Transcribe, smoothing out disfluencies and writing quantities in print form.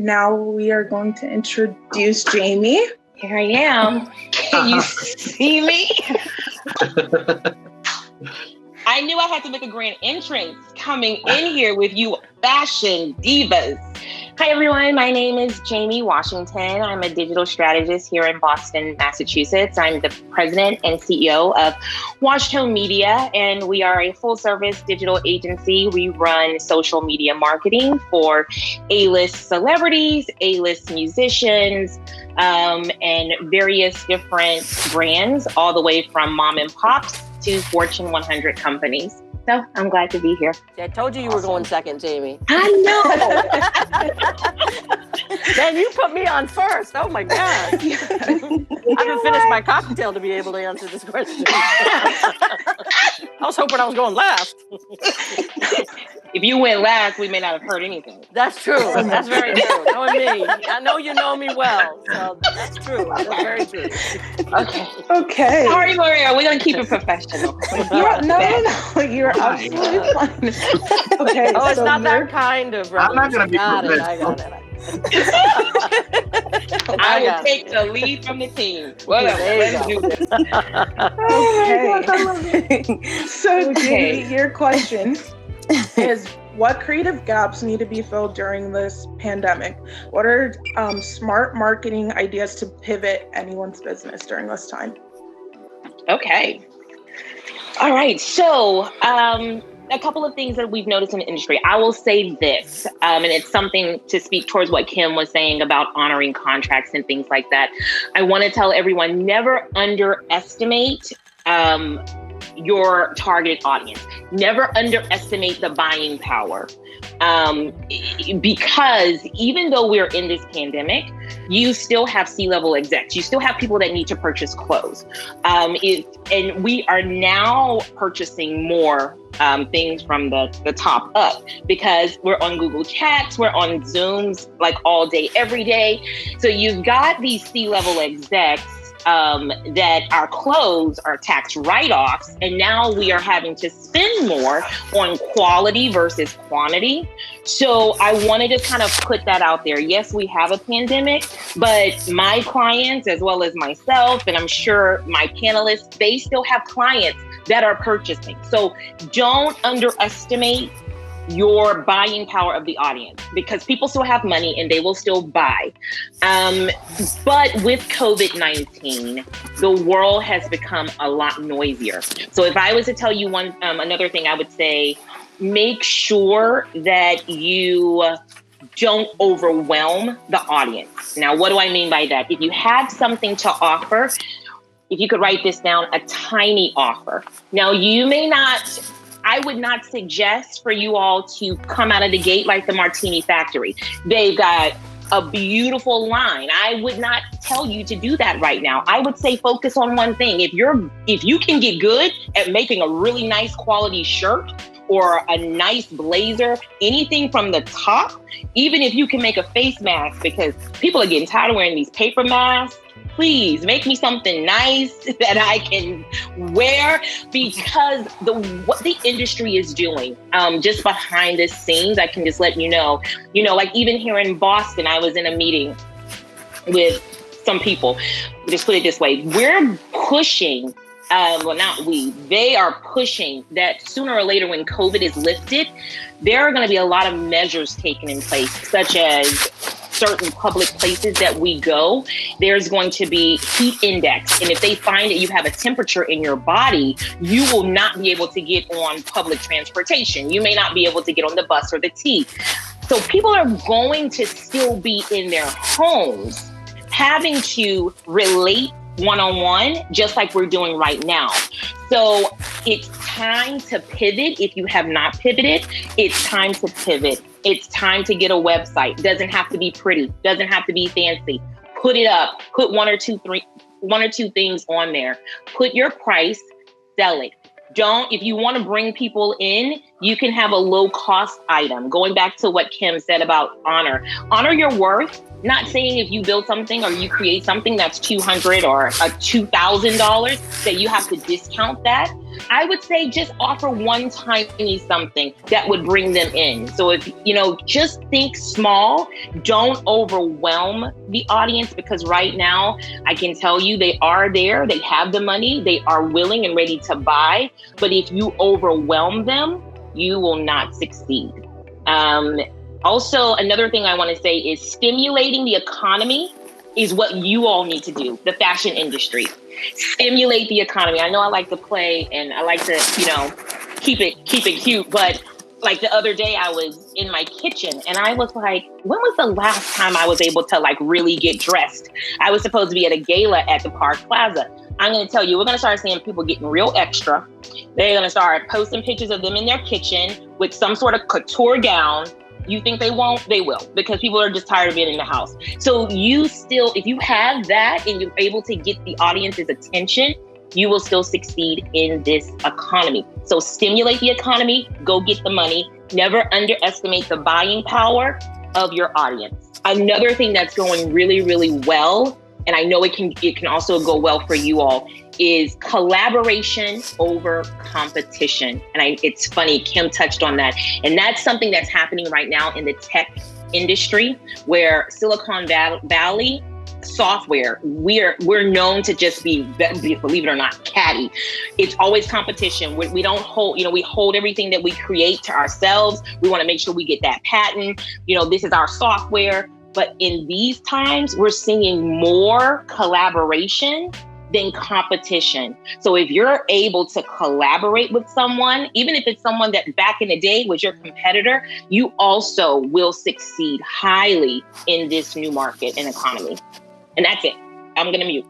now we are going to introduce Jayme. Here I am. Can you see me? I knew I had to make a grand entrance coming in here with you fashion divas. Hi, everyone. My name is Jayme Washington. I'm a digital strategist here in Boston, Massachusetts. I'm the president and CEO of WashTone Media, and we are a full-service digital agency. We run social media marketing for A-list celebrities, A-list musicians, and various different brands, all the way from mom and pops to Fortune 100 companies. So I'm glad to be here. I told you were going second, Jayme. I know. Then you put me on first. Oh my God. I haven't finished my cocktail to be able to answer this question. I was hoping I was going last. If you went last, we may not have heard anything. That's true. That's very true. Knowing me, I know you know me well. So that's true. That's very true. Okay. Sorry, Maria. We're going to keep it professional. No. You're absolutely fine. Okay. Oh, it's not that kind of revolution. I'm not going to be professional. I got it. I will take the lead from the team. Let's do this. Okay. So, Jayme, your question is, what creative gaps need to be filled during this pandemic? What are smart marketing ideas to pivot anyone's business during this time? Okay. All right. So, a couple of things that we've noticed in the industry. I will say this, and it's something to speak towards what Kim was saying about honoring contracts and things like that. I want to tell everyone, never underestimate your target audience. Never underestimate the buying power. Because even though we're in this pandemic, you still have C-level execs. You still have people that need to purchase clothes. And we are now purchasing more things from the top up because we're on Google Chats, we're on Zooms like all day, every day. So you've got these C-level execs that our clothes are tax write-offs, and now we are having to spend more on quality versus quantity. So I wanted to kind of put that out there. Yes, we have a pandemic, but my clients, as well as myself, and I'm sure my panelists, they still have clients that are purchasing. So don't underestimate your buying power of the audience, because people still have money and they will still buy. But with COVID-19, the world has become a lot noisier. So if I was to tell you another thing, I would say, make sure that you don't overwhelm the audience. Now, what do I mean by that? If you have something to offer, if you could write this down, a tiny offer. Now, I would not suggest for you all to come out of the gate like the Martini Factory. They've got a beautiful line. I would not tell you to do that right now. I would say focus on one thing. If you can get good at making a really nice quality shirt or a nice blazer, anything from the top, even if you can make a face mask, because people are getting tired of wearing these paper masks. Please make me something nice that I can wear, because what the industry is doing, just behind the scenes, I can just let you know, like even here in Boston, I was in a meeting with some people. Just put it this way, we're pushing, they are pushing that sooner or later when COVID is lifted, there are going to be a lot of measures taken in place, such as certain public places that we go, there's going to be heat index. And if they find that you have a temperature in your body, you will not be able to get on public transportation. You may not be able to get on the bus or the T. So people are going to still be in their homes having to relate one-on-one, just like we're doing right now. So it's time to pivot. If you have not pivoted, it's time to pivot. It's time to get a website. Doesn't have to be pretty. Doesn't have to be fancy. Put it up. Put one or two things on there. Put your price. Sell it. If you want to bring people in, you can have a low cost item. Going back to what Kim said about honor your worth. Not saying if you build something or you create something that's $200 or $2,000 that you have to discount that. I would say just offer one tiny something that would bring them in. So if, just think small, don't overwhelm the audience, because right now I can tell you they are there, they have the money, they are willing and ready to buy. But if you overwhelm them, you will not succeed. Also, another thing I want to say is stimulating the economy is what you all need to do, the fashion industry. Stimulate the economy. I know I like to play and I like to, keep it cute, but like the other day I was in my kitchen and I was like, when was the last time I was able to like really get dressed? I was supposed to be at a gala at the Park Plaza. I'm going to tell you, we're going to start seeing people getting real extra. They're going to start posting pictures of them in their kitchen with some sort of couture gown. You think they won't? They will, because people are just tired of being in the house. So you still, if you have that and you're able to get the audience's attention, you will still succeed in this economy. So stimulate the economy, go get the money. Never underestimate the buying power of your audience. Another thing that's going really, really well, and I know it can also go well for you all, is collaboration over competition. And it's funny, Kim touched on that. And that's something that's happening right now in the tech industry, where Silicon Valley software, we're known to just be, believe it or not, catty. It's always competition. We don't hold, we hold everything that we create to ourselves. We want to make sure we get that patent. This is our software. But in these times, we're seeing more collaboration than competition. So if you're able to collaborate with someone, even if it's someone that back in the day was your competitor, you also will succeed highly in this new market and economy. And that's it. I'm going to mute.